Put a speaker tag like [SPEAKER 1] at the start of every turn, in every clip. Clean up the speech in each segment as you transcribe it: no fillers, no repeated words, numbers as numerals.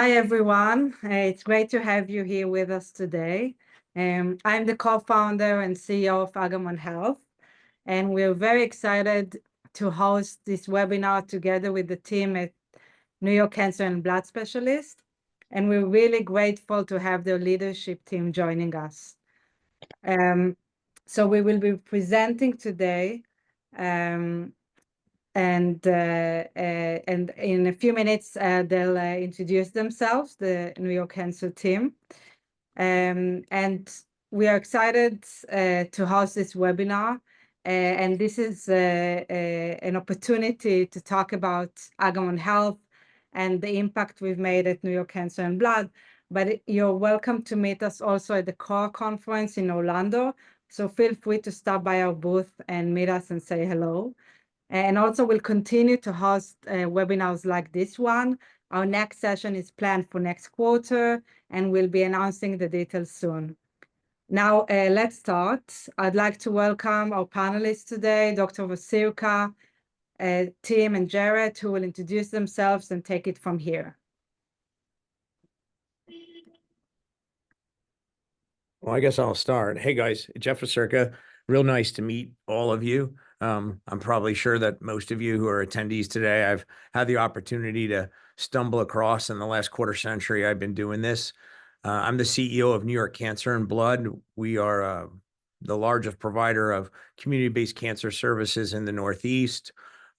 [SPEAKER 1] Hi, everyone. It's great to have you here with us today. I'm the co-founder and CEO of Agamon Health, and we're very excited to host this webinar together with the team at New York Cancer and Blood Specialists, and we're really grateful to have their leadership team joining us. So we will be presenting today, and in a few minutes, they'll introduce themselves, the New York Cancer team. And we are excited to host this webinar. And this is an opportunity to talk about Agamon Health and the impact we've made at New York Cancer and Blood. But you're welcome to meet us also at the CORE conference in Orlando. So feel free to stop by our booth and meet us and say hello. And also we'll continue to host webinars like this one. Our next session is planned for next quarter, and we'll be announcing the details soon. Now, let's start. I'd like to welcome our panelists today, Dr. Vacirca, Tim, and Jarett, who will introduce themselves and take it from here.
[SPEAKER 2] Well, I guess I'll start. Hey, guys, Jeff Vacirca. Real nice to meet all of you. I'm probably sure that most of you who are attendees today, I've had the opportunity to stumble across in the last quarter century I've been doing this. I'm the CEO of New York Cancer and Blood. We are the largest provider of community-based cancer services in the Northeast.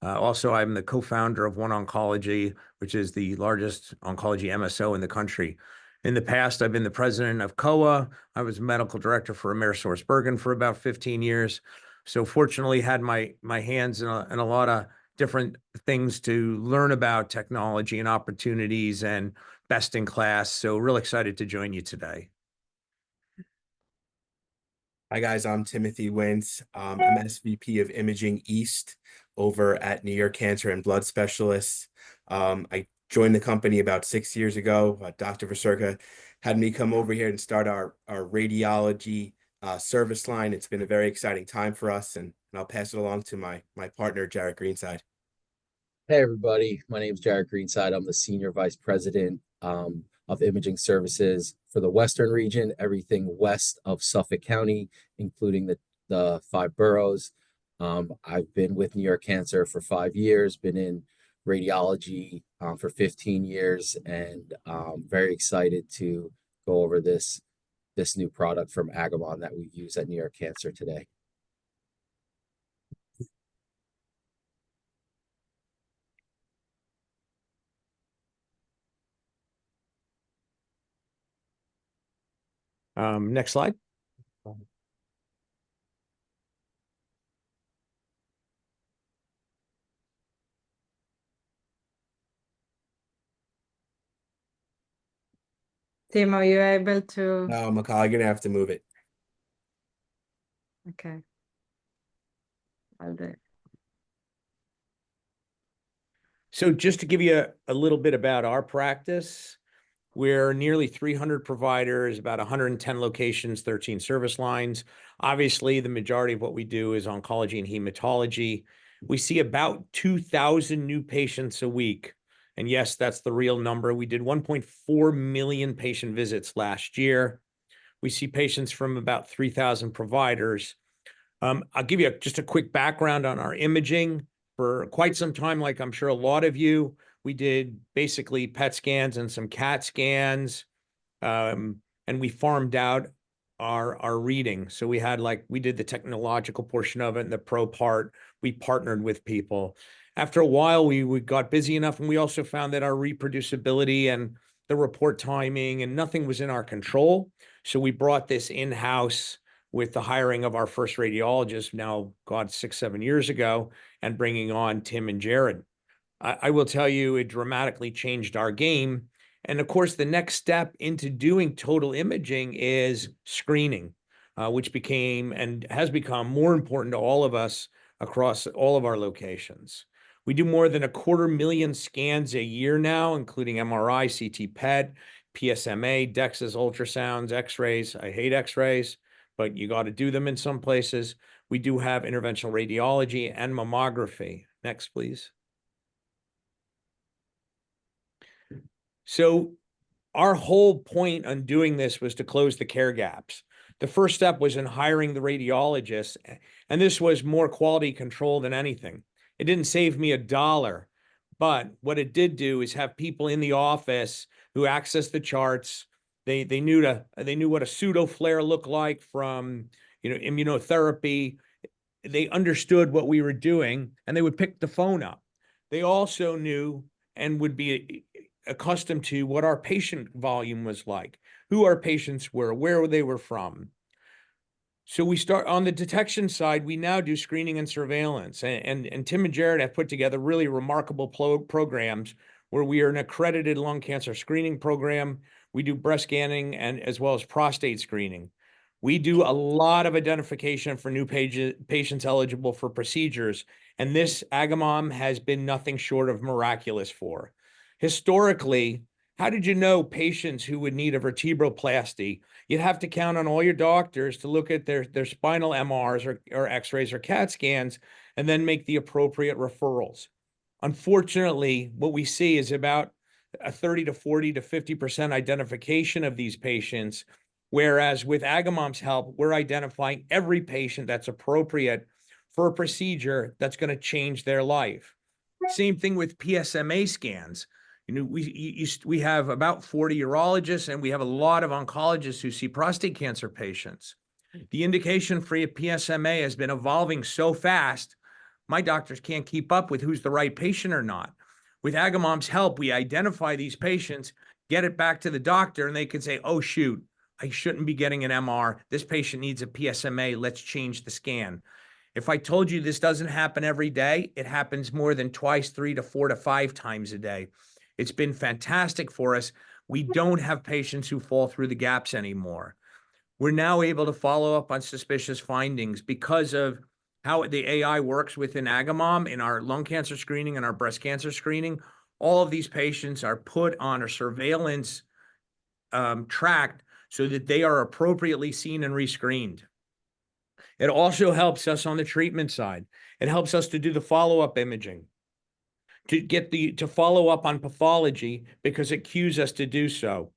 [SPEAKER 2] Also, I'm the co-founder of OneOncology, which is the largest oncology MSO in the country. In the past, I've been the president of COA. I was medical director for AmerisourceBergen for about 15 years. So fortunately, had my hands in a lot of different things to learn about technology and opportunities and best in class. So real excited to join you today.
[SPEAKER 3] Hi, guys. I'm Timothy Wintz. I'm SVP of Imaging East over at New York Cancer and Blood Specialists. I joined the company about 6 years ago. Dr. Vacirca had me come over here and start our radiology service line. It's been a very exciting time for us, and I'll pass it along to my partner, Jarett Greenside.
[SPEAKER 4] Hey, everybody. My name is Jarett Greenside. I'm the Senior Vice President of Imaging Services for the Western region, everything west of Suffolk County, including the 5 boroughs. I've been with New York Cancer for 5 years, been in radiology for 15 years, and very excited to go over this new product from Agamon that we use at New York Cancer today.
[SPEAKER 2] Next slide.
[SPEAKER 1] Tim, are you able to?
[SPEAKER 3] No, McCall, you're going to have to move it.
[SPEAKER 1] Okay. I'll do it.
[SPEAKER 2] So just to give you a little bit about our practice, we're nearly 300 providers, about 110 locations, 13 service lines. Obviously, the majority of what we do is oncology and hematology. We see about 2,000 new patients a week. And yes, that's the real number. We did 1.4 million patient visits last year. We see patients from about 3,000 providers. I'll give you just a quick background on our imaging. For quite some time, like I'm sure a lot of you, we did basically PET scans and some CAT scans, and we farmed out our reading. So we did the technological portion of it and the pro part. We partnered with people. After a while, we got busy enough, and we also found that our reproducibility and the report timing and nothing was in our control. So we brought this in-house with the hiring of our first radiologist now, 6-7 years ago, and bringing on Tim and Jarett. I will tell you, it dramatically changed our game. And of course, the next step into doing total imaging is screening, which became and has become more important to all of us across all of our locations. We do more than 250,000 scans a year now, including MRI, CT, PET, PSMA, DEXAs, ultrasounds, X-rays. I hate X-rays, but you got to do them in some places. We do have interventional radiology and mammography. Next, please. So our whole point on doing this was to close the care gaps. The first step was in hiring the radiologists, and this was more quality control than anything. It didn't save me $1, but what it did do is have people in the office who accessed the charts. They knew what a pseudo flare looked like from, immunotherapy. They understood what we were doing, and they would pick the phone up. They also knew and would be accustomed to what our patient volume was like, who our patients were, where they were from. So we start on the detection side. We now do screening and surveillance, and Tim and Jarett have put together really remarkable programs where we are an accredited lung cancer screening program. We do breast scanning and as well as prostate screening. We do a lot of identification for new patients eligible for procedures, and this Agamon has been nothing short of miraculous for. Historically, how did you know patients who would need a vertebroplasty? You'd have to count on all your doctors to look at their spinal MRs or X-rays or CAT scans and then make the appropriate referrals. Unfortunately, what we see is about a 30 to 40 to 50% identification of these patients, whereas with Agamon's help, we're identifying every patient that's appropriate for a procedure that's going to change their life. Same thing with PSMA scans. We have about 40 urologists, and we have a lot of oncologists who see prostate cancer patients. The indication for PSMA has been evolving so fast, my doctors can't keep up with who's the right patient or not. With Agamon's help, we identify these patients, get it back to the doctor, and they can say, oh, shoot, I shouldn't be getting an MR. This patient needs a PSMA. Let's change the scan. If I told you this doesn't happen every day, it happens more than twice, 3 to 4 to 5 times a day. It's been fantastic for us. We don't have patients who fall through the gaps anymore. We're now able to follow up on suspicious findings because of how the AI works within Agamon in our lung cancer screening and our breast cancer screening. All of these patients are put on a surveillance tract so that they are appropriately seen and rescreened. It also helps us on the treatment side. It helps us to do the follow-up imaging, to follow up on pathology because it cues us to do so,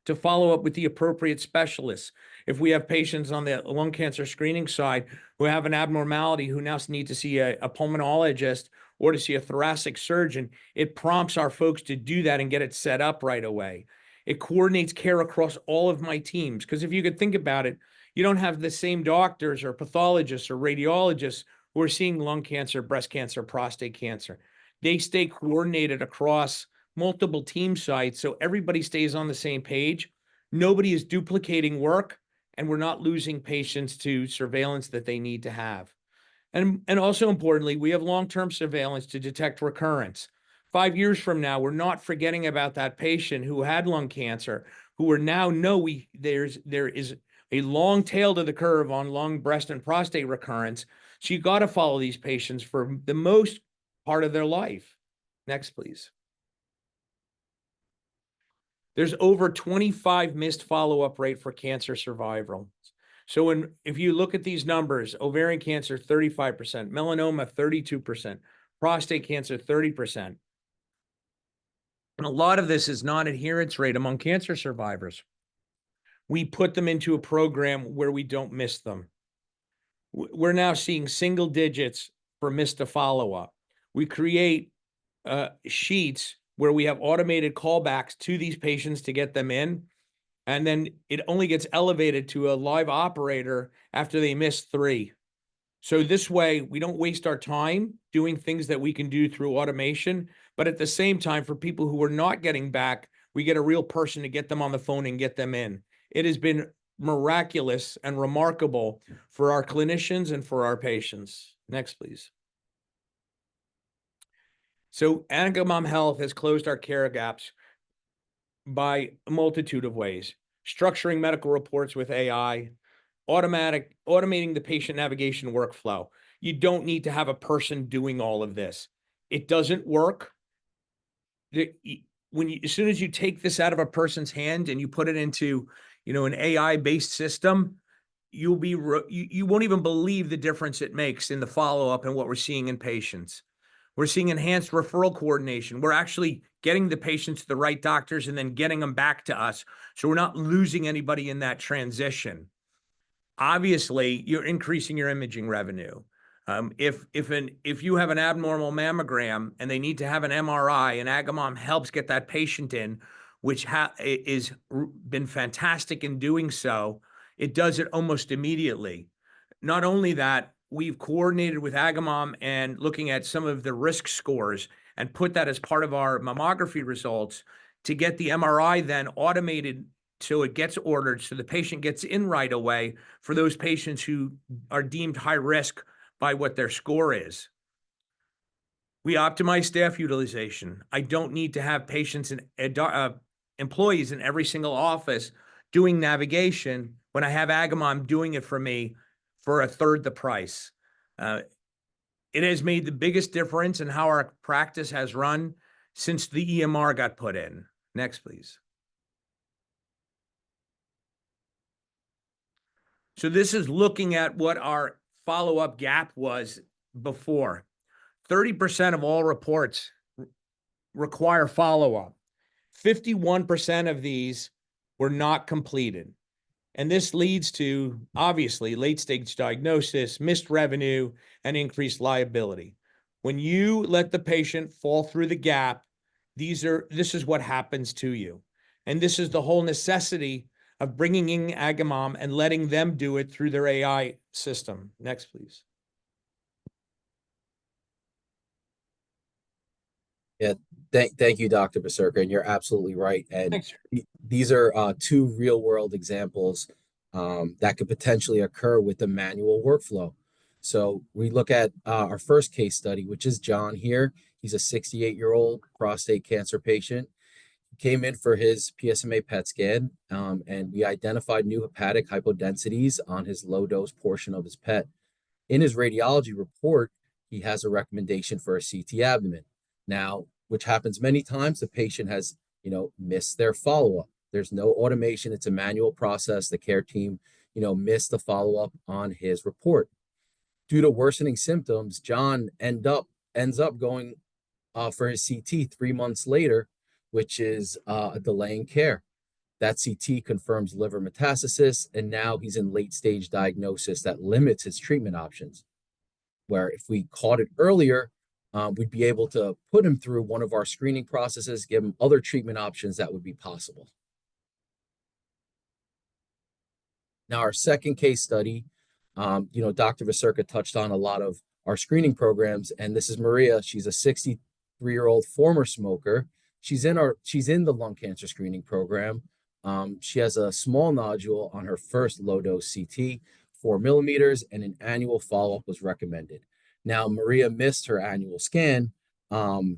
[SPEAKER 2] to follow up with the appropriate specialists. If we have patients on the lung cancer screening side who have an abnormality who now need to see a pulmonologist or to see a thoracic surgeon, it prompts our folks to do that and get it set up right away. It coordinates care across all of my teams, because if you could think about it, you don't have the same doctors or pathologists or radiologists who are seeing lung cancer, breast cancer, prostate cancer. They stay coordinated across multiple team sites, so everybody stays on the same page. Nobody is duplicating work, and we're not losing patients to surveillance that they need to have. And also importantly, we have long-term surveillance to detect recurrence. 5 years from now, we're not forgetting about that patient who had lung cancer, who are now know there is a long tail to the curve on lung, breast, and prostate recurrence. So you got to follow these patients for the most part of their life. Next, please. There's over 25 missed follow-up rate for cancer survival. So if you look at these numbers, ovarian cancer, 35%, melanoma, 32%, prostate cancer, 30%. And a lot of this is non-adherence rate among cancer survivors. We put them into a program where we don't miss them. We're now seeing single digits for missed a follow-up. We create sheets where we have automated callbacks to these patients to get them in, and then it only gets elevated to a live operator after they miss 3. So this way, we don't waste our time doing things that we can do through automation, but at the same time, for people who are not getting back, we get a real person to get them on the phone and get them in. It has been miraculous and remarkable for our clinicians and for our patients. Next, please. So Agamon Health has closed our care gaps by a multitude of ways: structuring medical reports with AI, automating the patient navigation workflow. You don't need to have a person doing all of this. It doesn't work. As soon as you take this out of a person's hand and you put it into, an AI-based system, you won't even believe the difference it makes in the follow-up and what we're seeing in patients. We're seeing enhanced referral coordination. We're actually getting the patients to the right doctors, and then getting them back to us. So we're not losing anybody in that transition. Obviously, you're increasing your imaging revenue. If you have an abnormal mammogram and they need to have an MRI, and Agamon helps get that patient in, which is been fantastic in doing so, it does it almost immediately. Not only that, we've coordinated with Agamon and looking at some of the risk scores and put that as part of our mammography results to get the MRI then automated so it gets ordered, so the patient gets in right away for those patients who are deemed high risk by what their score is. We optimize staff utilization. I don't need to have patients and employees in every single office doing navigation when I have Agamon doing it for me for a third the price. It has made the biggest difference in how our practice has run since the EMR got put in. Next, please. So this is looking at what our follow-up gap was before. 30% of all reports require follow-up. 51% of these were not completed. And this leads to, obviously, late-stage diagnosis, missed revenue, and increased liability. When you let the patient fall through the gap, this is what happens to you. And this is the whole necessity of bringing in Agamon and letting them do it through their AI system. Next, please.
[SPEAKER 4] Yeah, thank you, Dr. Vacirca, and you're absolutely right. And
[SPEAKER 2] Thanks.
[SPEAKER 4] these are two real-world examples that could potentially occur with the manual workflow. So we look at our first case study, which is John here. He's a 68-year-old prostate cancer patient. He came in for his PSMA PET scan, and we identified new hepatic hypodensities on his low-dose portion of his PET. In his radiology report, he has a recommendation for a CT abdomen. Now, which happens many times, the patient has, missed their follow-up. There's no automation. It's a manual process. The care team, missed the follow-up on his report. Due to worsening symptoms, John ends up going for his CT 3 months later, which is a delay in care. That CT confirms liver metastasis, and now he's in late-stage diagnosis that limits his treatment options. Where if we caught it earlier, we'd be able to put him through one of our screening processes, give him other treatment options that would be possible. Now, our second case study, Dr. Vacirca touched on a lot of our screening programs, and this is Maria. She's a 63-year-old former smoker. She's in the lung cancer screening program. She has a small nodule on her first low-dose CT, 4 millimeters, and an annual follow-up was recommended. Now, Maria missed her annual scan, so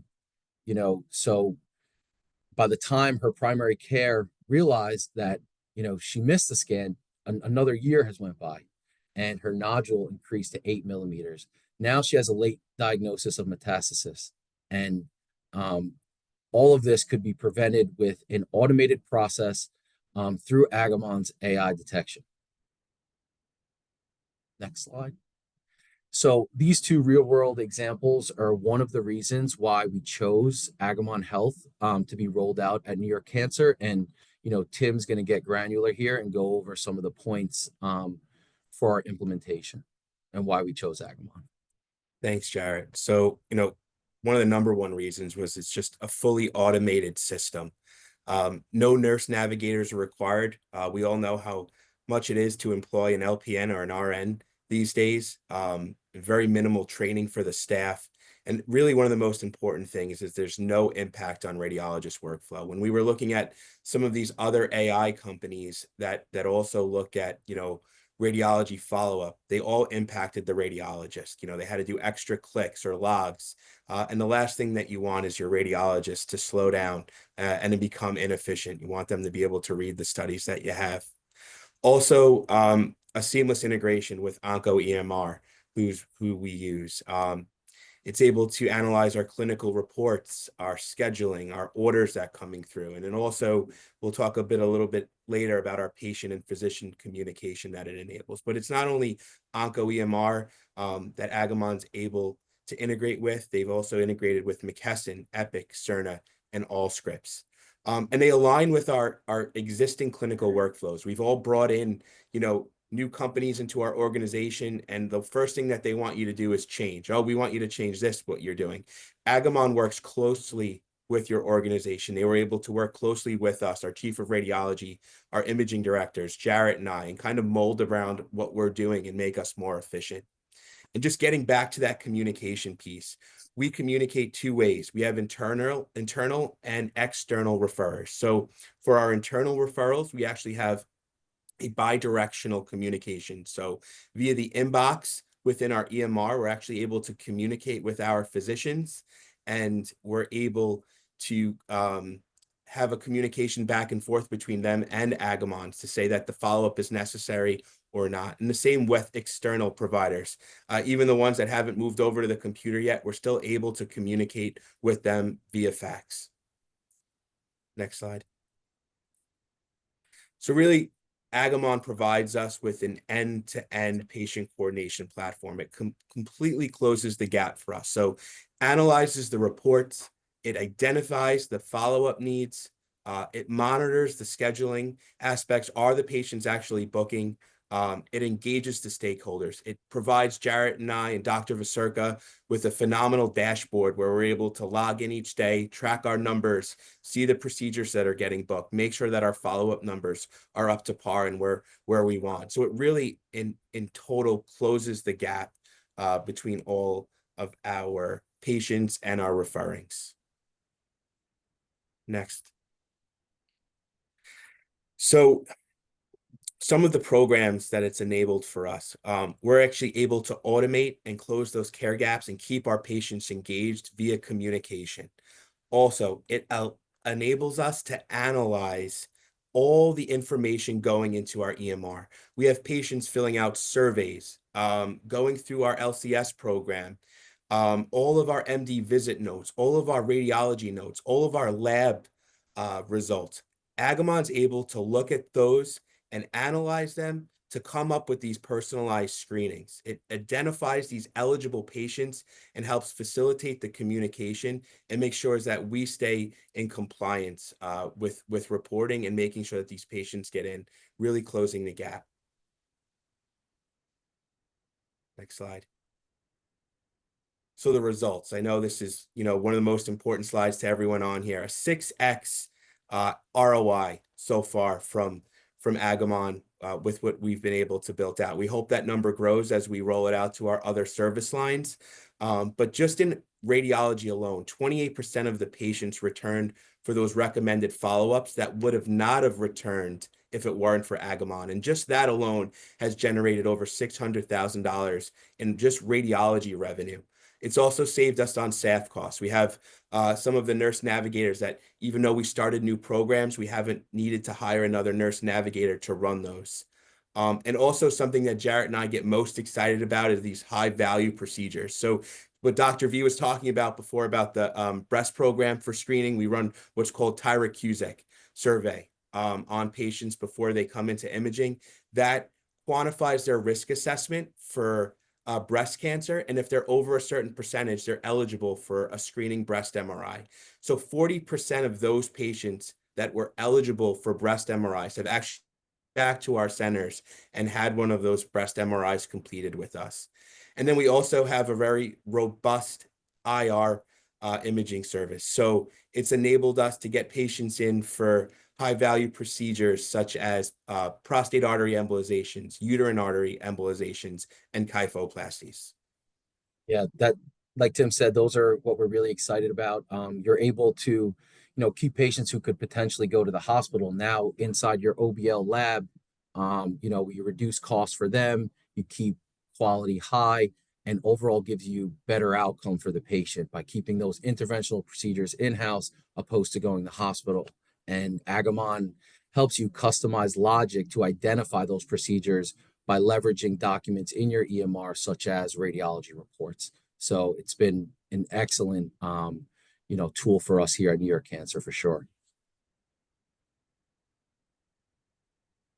[SPEAKER 4] by the time her primary care realized that, she missed the scan, another year has went by, and her nodule increased to 8 millimeters. Now she has a late diagnosis of metastasis, and all of this could be prevented with an automated process through Agamon's AI detection. Next slide. So these two real-world examples are one of the reasons why we chose Agamon Health to be rolled out at New York Cancer. And, Tim's going to get granular here and go over some of the points for our implementation and why we chose Agamon.
[SPEAKER 3] Thanks, Jarett. So, one of the number one reasons was it's just a fully automated system. No nurse navigators are required. We all know how much it is to employ an LPN or an RN these days. Very minimal training for the staff. And really one of the most important things is there's no impact on radiologist workflow. When we were looking at some of these other AI companies that also look at, radiology follow-up, they all impacted the radiologist. They had to do extra clicks or logs. And the last thing that you want is your radiologist to slow down and to become inefficient. You want them to be able to read the studies that you have. Also, a seamless integration with OncoEMR, who we use. It's able to analyze our clinical reports, our scheduling, our orders that coming through. And then also, we'll talk a little bit later about our patient and physician communication that it enables. But it's not only OncoEMR that Agamon's able to integrate with. They've also integrated with McKesson, Epic, Cerna, and all scripts. And they align with our existing clinical workflows. We've all brought in, new companies into our organization, and the first thing that they want you to do is change. Oh, we want you to change this, what you're doing. Agamon works closely with your organization. They were able to work closely with us, our chief of radiology, our imaging directors, Jarett and I, and kind of mold around what we're doing and make us more efficient. And just getting back to that communication piece, we communicate two ways. We have internal and external referrers. So for our internal referrals, we actually have a bi-directional communication. So via the inbox within our EMR, we're actually able to communicate with our physicians, and we're able to have a communication back and forth between them and Agamon to say that the follow-up is necessary or not. And the same with external providers. Even the ones that haven't moved over to the computer yet, we're still able to communicate with them via fax. Next slide. So really, Agamon provides us with an end-to-end patient coordination platform. It completely closes the gap for us. So analyzes the reports, it identifies the follow-up needs, it monitors the scheduling aspects. Are the patients actually booking? It engages the stakeholders. It provides Jarett and I and Dr. Vacirca with a phenomenal dashboard where we're able to log in each day, track our numbers, see the procedures that are getting booked, make sure that our follow-up numbers are up to par and where we want. So it really, in total, closes the gap between all of our patients and our referrings. Next. So some of the programs that it's enabled for us, we're actually able to automate and close those care gaps and keep our patients engaged via communication. Also, it enables us to analyze all the information going into our EMR. We have patients filling out surveys, going through our LCS program, all of our MD visit notes, all of our radiology notes, all of our lab results. Agamon's able to look at those and analyze them to come up with these personalized screenings. It identifies these eligible patients and helps facilitate the communication and make sure that we stay in compliance with reporting and making sure that these patients get in, really closing the gap. Next slide. So the results, I know this is, one of the most important slides to everyone on here, a 6x ROI so far from Agamon with what we've been able to build out. We hope that number grows as we roll it out to our other service lines. But just in radiology alone, 28% of the patients returned for those recommended follow-ups that would have not have returned if it weren't for Agamon. And just that alone has generated over $600,000 in just radiology revenue. It's also saved us on staff costs. We have some of the nurse navigators that, even though we started new programs, we haven't needed to hire another nurse navigator to run those. And also something that Jarett and I get most excited about is these high value procedures. So what Dr. V was talking about before about the breast program for screening, we run what's called Tyrer-Cuzick survey on patients before they come into imaging. That quantifies their risk assessment for breast cancer, and if they're over a certain percentage, they're eligible for a screening breast MRI. So 40% of those patients that were eligible for breast MRIs have actually back to our centers and had one of those breast MRIs completed with us. And then we also have a very robust IR imaging service. So it's enabled us to get patients in for high-value procedures such as prostate artery embolizations, uterine artery embolizations, and kyphoplasties.
[SPEAKER 4] Yeah, that, like Tim said, those are what we're really excited about. You're able to, keep patients who could potentially go to the hospital now inside your OBL lab. You reduce costs for them, you keep quality high, and overall gives you better outcome for the patient by keeping those interventional procedures in-house opposed to going to the hospital. And Agamon helps you customize logic to identify those procedures by leveraging documents in your EMR, such as radiology reports. So it's been an excellent, tool for us here at New York Cancer for sure.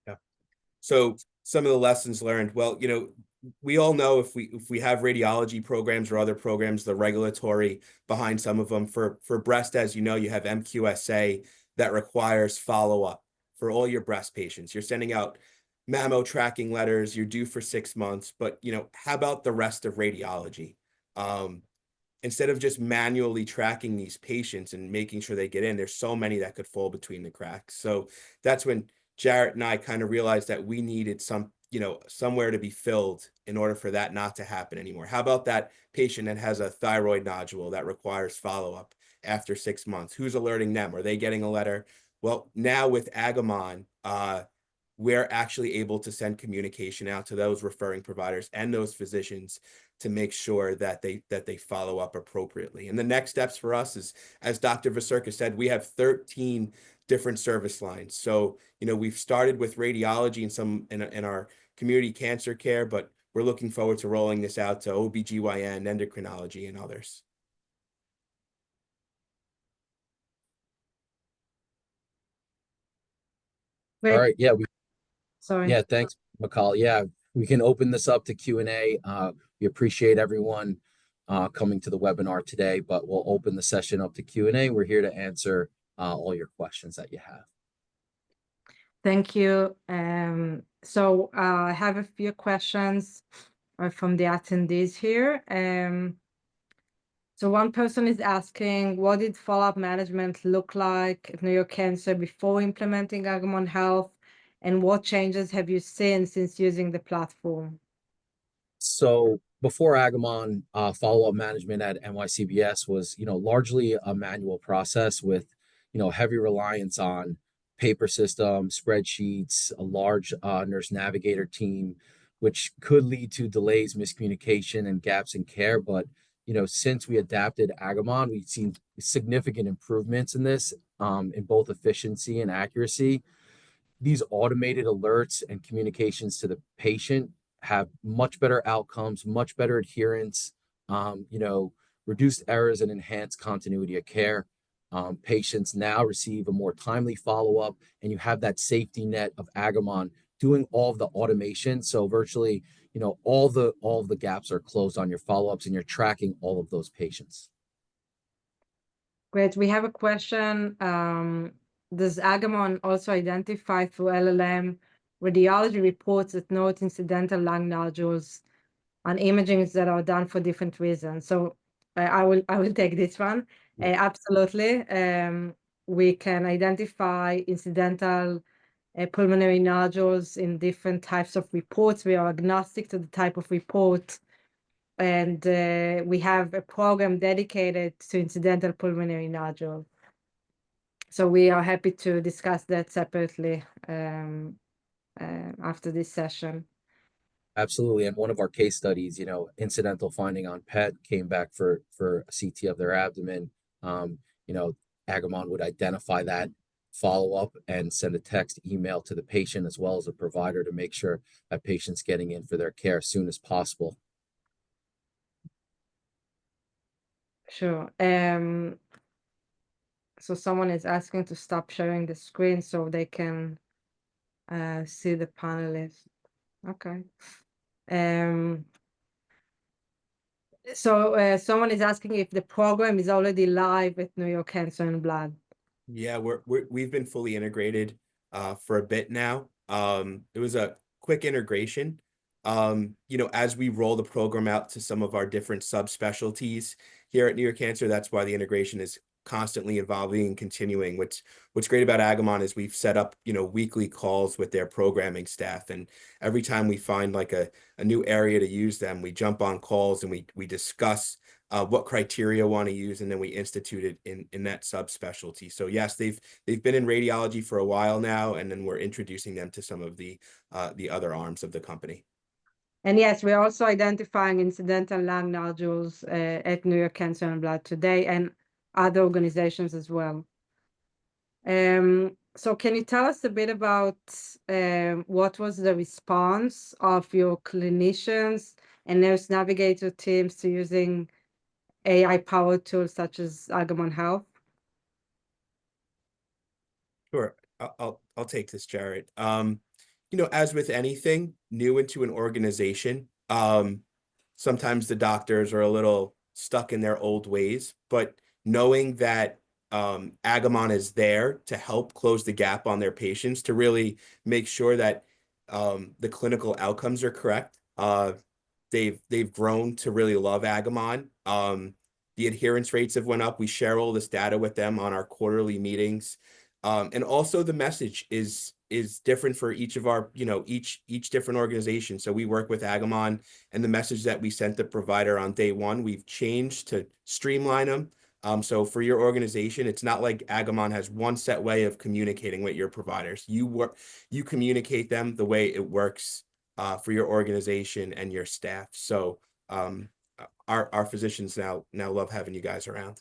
[SPEAKER 3] Yeah. So some of the lessons learned, well, we all know if we have radiology programs or other programs, the regulatory behind some of them for breast, as you know, you have MQSA that requires follow-up for all your breast patients. You're sending out mammo tracking letters, you're due for 6 months, but how about the rest of radiology? Instead of just manually tracking these patients and making sure they get in, there's so many that could fall between the cracks. So that's when Jarett and I kind of realized that we needed somewhere to be filled in order for that not to happen anymore. How about that patient that has a thyroid nodule that requires follow-up after 6 months? Who's alerting them? Are they getting a letter? Well, now with Agamon, we're actually able to send communication out to those referring providers and those physicians to make sure that they follow up appropriately. And the next steps for us is, as Dr. Vacirca said, we have 13 different service lines. So, we've started with radiology in our community cancer care, but we're looking forward to rolling this out to OBGYN, endocrinology, and others.
[SPEAKER 1] Great.
[SPEAKER 4] All right, yeah,
[SPEAKER 1] Sorry.
[SPEAKER 4] yeah, thanks, McCall. Yeah, we can open this up to Q&A. We appreciate everyone coming to the webinar today, but we'll open the session up to Q&A. We're here to answer all your questions that you have.
[SPEAKER 1] Thank you. So I have a few questions from the attendees here. So one person is asking, what did follow-up management look like at New York Cancer before implementing Agamon Health, and what changes have you seen since using the platform?
[SPEAKER 4] So before Agamon, follow-up management at NYCBS was, largely a manual process with, heavy reliance on paper systems, spreadsheets, a large nurse navigator team, which could lead to delays, miscommunication, and gaps in care. But, since we adapted Agamon, we've seen significant improvements in this, in both efficiency and accuracy. These automated alerts and communications to the patient have much better outcomes, much better adherence, reduced errors and enhanced continuity of care. Patients now receive a more timely follow-up, and you have that safety net of Agamon doing all of the automation. So virtually, all the gaps are closed on your follow-ups, and you're tracking all of those patients.
[SPEAKER 1] Great. We have a question. Does Agamon also identify through LLM radiology reports that note incidental lung nodules on imagings that are done for different reasons? So I will take this one. Absolutely. We can identify incidental pulmonary nodules in different types of reports. We are agnostic to the type of report, and we have a program dedicated to incidental pulmonary nodule. So we are happy to discuss that separately after this session.
[SPEAKER 4] Absolutely. And one of our case studies, incidental finding on PET came back for a CT of their abdomen. Agamon would identify that follow-up and send a text email to the patient as well as a provider to make sure that patient's getting in for their care as soon as possible.
[SPEAKER 1] Sure. So someone is asking to stop sharing the screen so they can see the panelists. Okay. So someone is asking if the program is already live at New York Cancer and Blood.
[SPEAKER 3] Yeah, we've been fully integrated for a bit now. It was a quick integration. As we roll the program out to some of our different subspecialties here at New York Cancer, that's why the integration is constantly evolving and continuing. What's great about Agamon is we've set up, weekly calls with their programming staff, and every time we find like a new area to use them, we jump on calls and we discuss what criteria want to use, and then we institute it in that subspecialty. So yes, they've been in radiology for a while now, and then we're introducing them to some of the other arms of the company. And
[SPEAKER 1] yes, we're also identifying incidental lung nodules at New York Cancer and Blood today, and other organizations as well. So can you tell us a bit about what was the response of your clinicians and nurse navigator teams to using AI-powered tools such as Agamon Health?
[SPEAKER 3] Sure, I'll take this, Jarett. As with anything new into an organization, Sometimes the doctors are a little stuck in their old ways, but knowing that Agamon is there to help close the gap on their patients, to really make sure that the clinical outcomes are correct. They've grown to really love Agamon. The adherence rates have went up. We share all this data with them on our quarterly meetings. And also the message is different for each of our, each different organization. So we work with Agamon, and the message that we sent the provider on day one, we've changed to streamline them. So for your organization, it's not like Agamon has one set way of communicating with your providers. You communicate them the way it works for your organization and your staff. So our physicians now love having you guys around.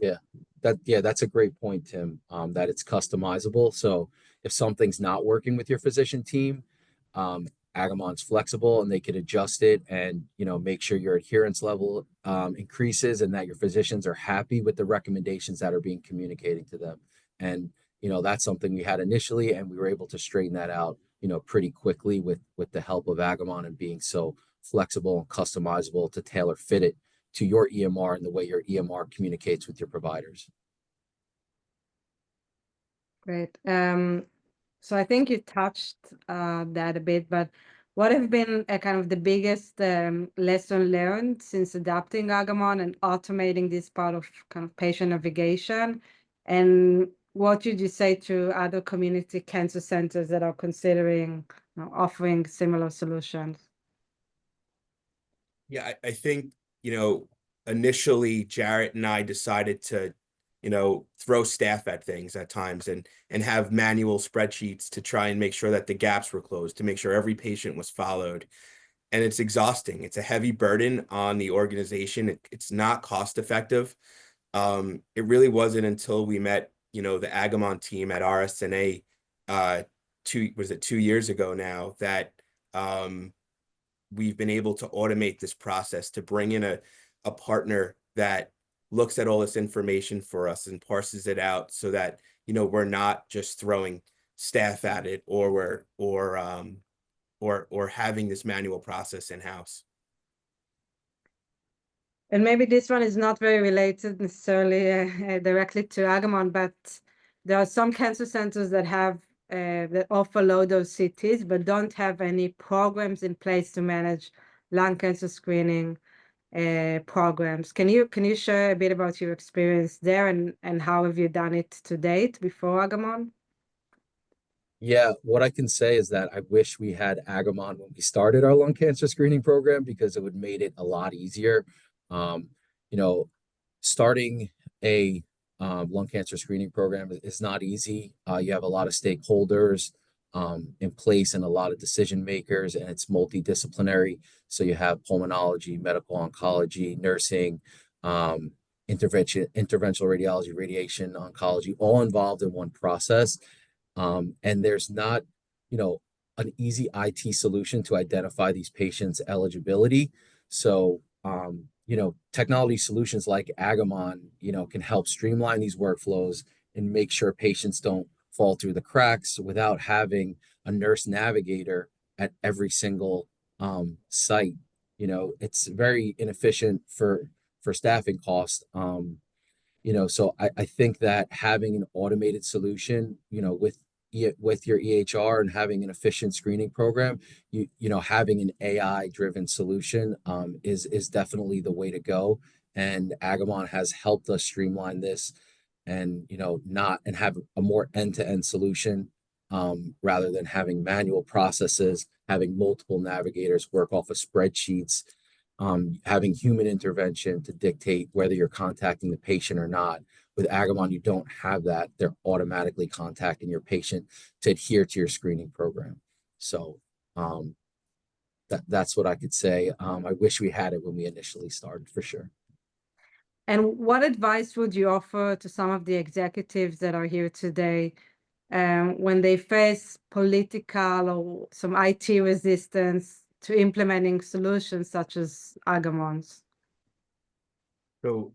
[SPEAKER 4] That's a great point, Tim, that it's customizable. So if something's not working with your physician team, Agamon's flexible and they could adjust it and, make sure your adherence level increases and that your physicians are happy with the recommendations that are being communicated to them. And, that's something we had initially, and we were able to straighten that out, pretty quickly with the help of Agamon and being so flexible and customizable to tailor fit it to your EMR and the way your EMR communicates with your providers.
[SPEAKER 1] Great. So I think you touched that a bit, but what have been kind of the biggest lesson learned since adapting Agamon and automating this part of kind of patient navigation? And what would you say to other community cancer centers that are considering offering similar solutions?
[SPEAKER 3] Yeah, I think, initially Jarett and I decided to, throw staff at things at times and have manual spreadsheets to try and make sure that the gaps were closed, to make sure every patient was followed. And it's exhausting. It's a heavy burden on the organization. It's not cost effective. It really wasn't until we met, the Agamon team at RSNA 2 years ago now that we've been able to automate this process, to bring in a partner that looks at all this information for us and parses it out so that, we're not just throwing staff at it or having this manual process in-house.
[SPEAKER 1] And maybe this one is not very related necessarily directly to Agamon, but there are some cancer centers that have that offer low-dose CTs, but don't have any programs in place to manage lung cancer screening programs. Can you share a bit about your experience there and how have you done it to date before Agamon?
[SPEAKER 4] Yeah, what I can say is that I wish we had Agamon when we started our lung cancer screening program because it would made it a lot easier. Starting a lung cancer screening program is not easy. You have a lot of stakeholders in place and a lot of decision makers, and it's multidisciplinary. So you have pulmonology, medical oncology, nursing, interventional radiology, radiation oncology, all involved in one process. And there's not, an easy IT solution to identify these patients' eligibility. So, technology solutions like Agamon, can help streamline these workflows and make sure patients don't fall through the cracks without having a nurse navigator at every single site. It's very inefficient for staffing costs. So I think that having an automated solution, with your EHR and having an efficient screening program, having an AI-driven solution is definitely the way to go. And Agamon has helped us streamline this and have a more end-to-end solution rather than having manual processes, having multiple navigators work off of spreadsheets, having human intervention to dictate whether you're contacting the patient or not. With Agamon, you don't have that. They're automatically contacting your patient to adhere to your screening program. So that's what I could say. I wish we had it when we initially started, for sure.
[SPEAKER 1] And what advice would you offer to some of the executives that are here today when they face political or some IT resistance to implementing solutions such as Agamon's?
[SPEAKER 3] So,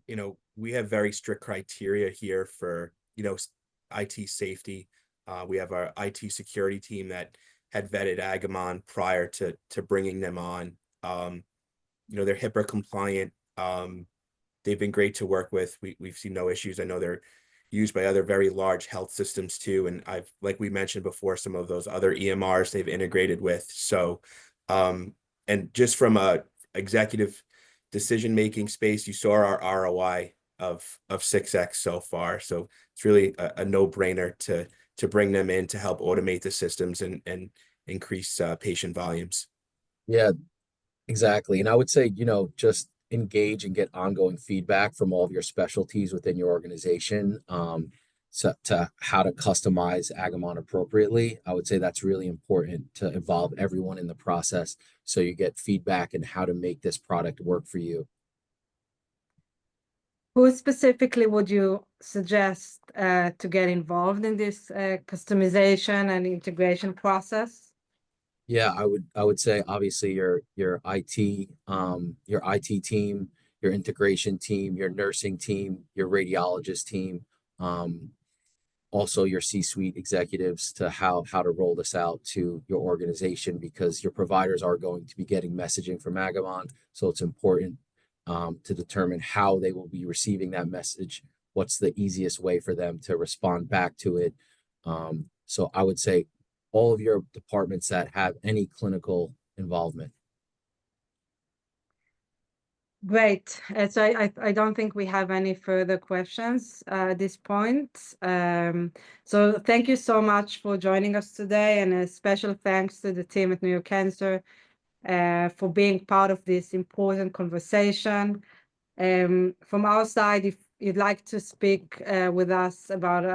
[SPEAKER 3] we have very strict criteria here for, IT safety. We have our IT security team that had vetted Agamon prior to bringing them on. they're HIPAA compliant. They've been great to work with. We've seen no issues. I know they're used by other very large health systems too. And like we mentioned before, some of those other EMRs they've integrated with. So, and just from a executive decision-making space, you saw our ROI of 6x so far. So it's really a no-brainer to bring them in to help automate the systems and increase patient volumes.
[SPEAKER 4] Yeah, exactly. And I would say, just engage and get ongoing feedback from all of your specialties within your organization, so to how to customize Agamon appropriately. I would say that's really important to involve everyone in the process so you get feedback and how to make this product work for you.
[SPEAKER 1] Who specifically would you suggest to get involved in this customization and integration process?
[SPEAKER 4] Yeah, I would say obviously your IT team, your integration team, your nursing team, your radiologist team, also your C-suite executives to how to roll this out to your organization, because your providers are going to be getting messaging from Agamon. So it's important to determine how they will be receiving that message. What's the easiest way for them to respond back to it? So I would say all of your departments that have any clinical involvement.
[SPEAKER 1] Great. So I don't think we have any further questions at this point. So thank you so much for joining us today, and a special thanks to the team at New York Cancer for being part of this important conversation. From our side, if you'd like to speak with us about